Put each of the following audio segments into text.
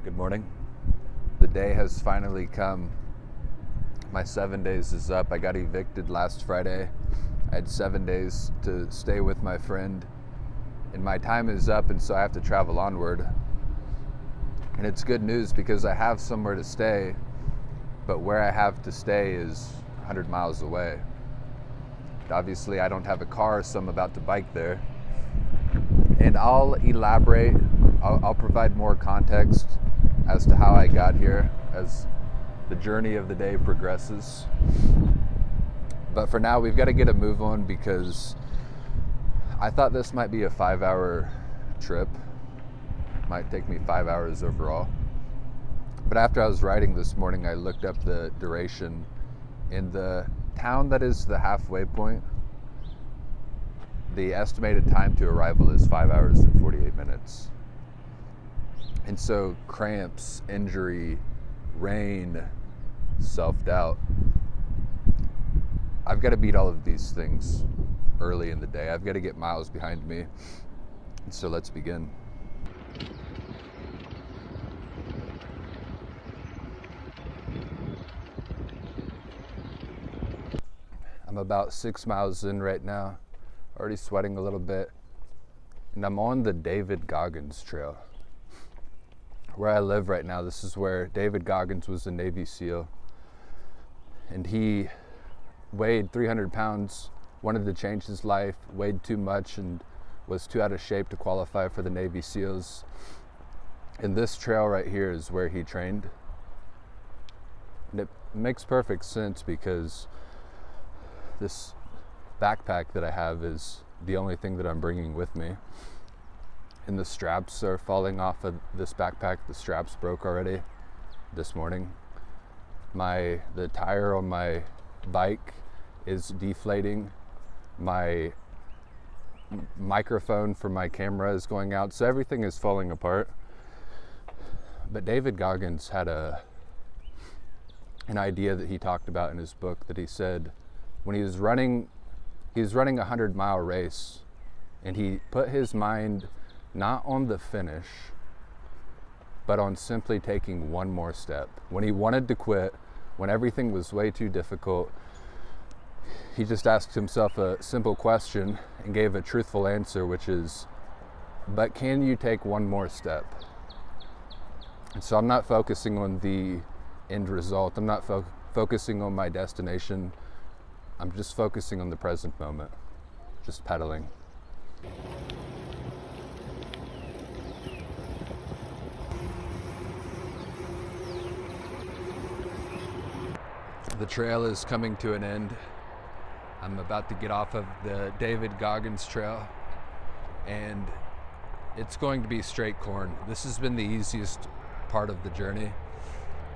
Good morning. The day has finally come. My 7 days is up. I got evicted last Friday. I had 7 days to stay with my friend, and my time is up, and so I have to travel onward. And it's good news because I have somewhere to stay, but where I have to stay is 100 miles away. Obviously, I don't have a car, so I'm about to bike there. And I'll elaborate, I'll provide more context as to how I got here as the journey of the day progresses. But for now, we've got to get a move on because I thought this might be a 5-hour trip. Might take me 5 hours overall. But after I was riding this morning, I looked up the duration. In the town that is the halfway point, the estimated time to arrival is 5 hours and 48 minutes. And so cramps, injury, rain, self-doubt, I've got to beat all of these things early in the day. I've got to get miles behind me. And so let's begin. I'm about 6 miles in right now, already sweating a little bit, and I'm on the David Goggins Trail. Where I live right now, this is where David Goggins was a Navy SEAL, and he weighed 300 pounds, wanted to change his life, weighed too much, and was too out of shape to qualify for the Navy SEALs. And this trail right here is where he trained. And it makes perfect sense because this backpack that I have is the only thing that I'm bringing with me. And the straps are falling off of this backpack. The straps broke already this morning. The tire on my bike is deflating. My microphone for my camera is going out. So everything is falling apart. But David Goggins had an idea that he talked about in his book, that he said when he was running a 100-mile race, and he put his mind not on the finish, but on simply taking one more step. When he wanted to quit, when everything was way too difficult, he just asked himself a simple question and gave a truthful answer, which is, but can you take one more step? And so I'm not focusing on the end result. I'm not focusing on my destination. I'm just focusing on the present moment, just pedaling. The trail is coming to an end. I'm about to get off of the David Goggins Trail, and it's going to be straight corn. This has been the easiest part of the journey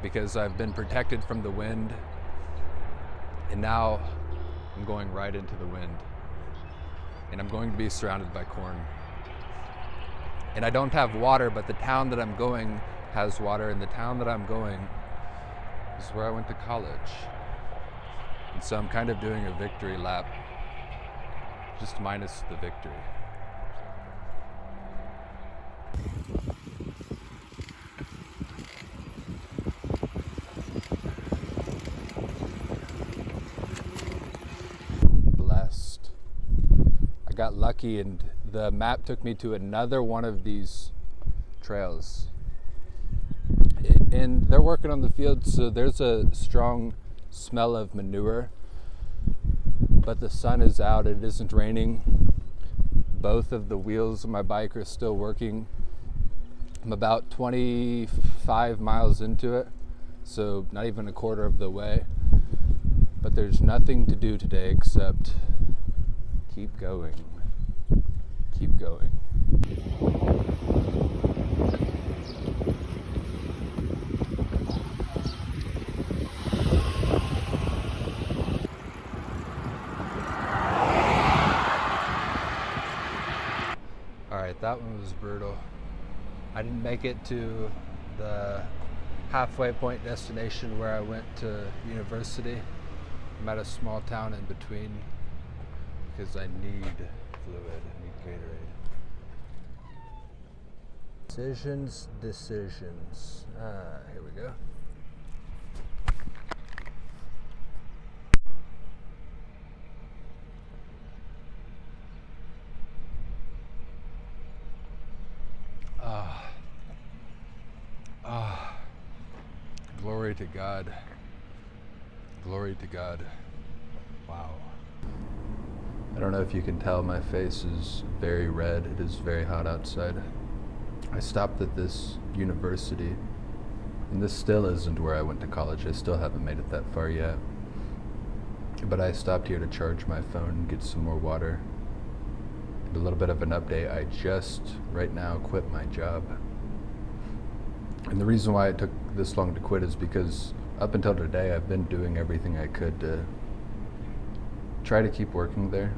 because I've been protected from the wind, and now I'm going right into the wind, and I'm going to be surrounded by corn. And I don't have water, but the town that I'm going has water, and the town that I'm going is where I went to college. And so I'm kind of doing a victory lap, just minus the victory. Blessed. I got lucky, and the map took me to another one of these trails. And they're working on the field, so there's a strong smell of manure, but the sun is out, it isn't raining. Both of the wheels of my bike are still working. I'm about 25 miles into it, so not even a quarter of the way. But there's nothing to do today except keep going. Keep going. Alright, that one was brutal. I didn't make it to the halfway point destination where I went to university. I'm at a small town in between because I need fluid, I need Gatorade. Decisions. Here we go. Glory to God. Glory to God. Wow. I don't know if you can tell, my face is very red. It is very hot outside. I stopped at this university, and this still isn't where I went to college. I still haven't made it that far yet. But I stopped here to charge my phone and get some more water. And a little bit of an update, I just right now quit my job. And the reason why it took this long to quit is because up until today, I've been doing everything I could to try to keep working there.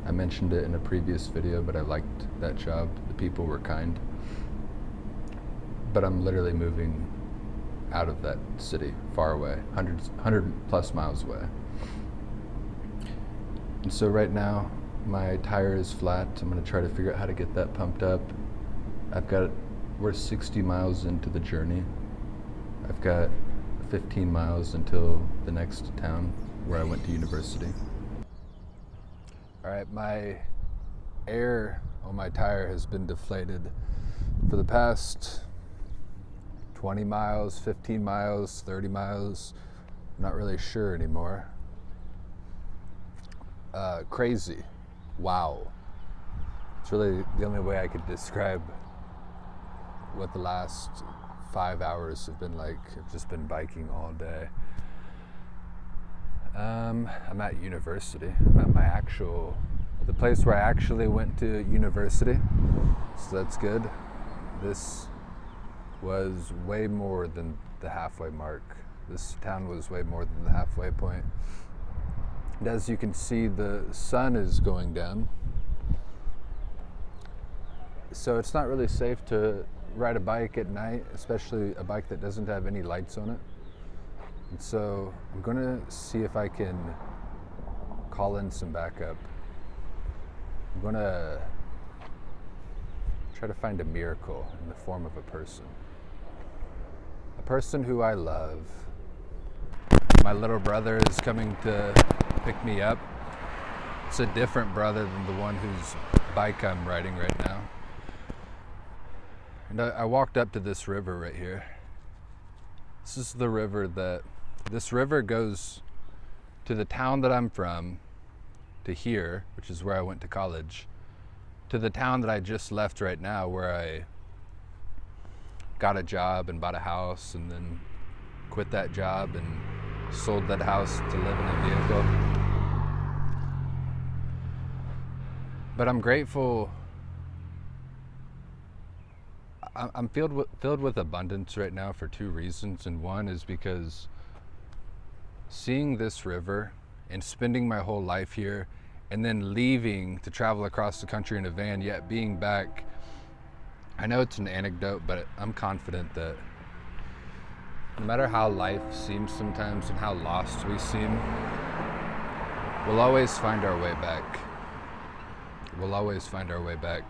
I mentioned it in a previous video, but I liked that job. The people were kind. But I'm literally moving out of that city, far away, 100 plus miles away. And so right now, my tire is flat. I'm gonna try to figure out how to get that pumped up. We're 60 miles into the journey. I've got 15 miles until the next town where I went to university. All right, my air on my tire has been deflated for the past 20 miles, 15 miles, 30 miles. I'm not really sure anymore. Crazy. Wow. It's really the only way I could describe what the last 5 hours have been like. I've just been biking all day. I'm at university. I'm at the place where I actually went to university. So that's good. This was way more than the halfway mark. This town was way more than the halfway point. And as you can see, the sun is going down. So it's not really safe to ride a bike at night, especially a bike that doesn't have any lights on it. And so I'm gonna see if I can call in some backup. I'm gonna try to find a miracle in the form of a person who I love. My little brother is coming to pick me up. It's a different brother than the one whose bike I'm riding right now. And I walked up to this river right here. This is the river this river goes to the town that I'm from, to here, which is where I went to college, to the town that I just left right now, where I got a job and bought a house and then quit that job and sold that house to live in a vehicle. But I'm grateful. I'm filled with abundance right now for two reasons, and one is because seeing this river and spending my whole life here and then leaving to travel across the country in a van, yet being back, I know it's an anecdote, but I'm confident that no matter how life seems sometimes and how lost we seem, we'll always find our way back. We'll always find our way back.